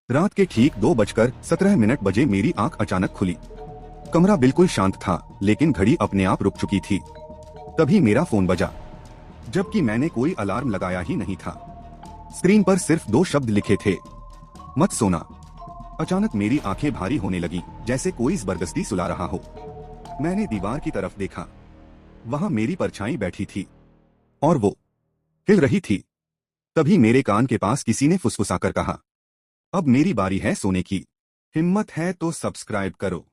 रात के ठीक 2:17 बजे मेरी आंख अचानक खुली। कमरा बिल्कुल शांत था, लेकिन घड़ी अपने आप रुक चुकी थी। तभी मेरा फोन बजा, जबकि मैंने कोई अलार्म लगाया ही नहीं था। स्क्रीन पर सिर्फ 2 शब्द लिखे थे, मत सोना। अचानक मेरी आंखें भारी होने लगी, जैसे कोई जबरदस्ती सुला रहा हो। मैंने दीवार की तरफ देखा। वहां मेरी परछाई बैठी थी और वो हिल रही थी। तभी मेरे कान के पास किसी ने फुसफुसाकर कहा, अब मेरी बारी है सोने की। हिम्मत है तो सब्सक्राइब करो।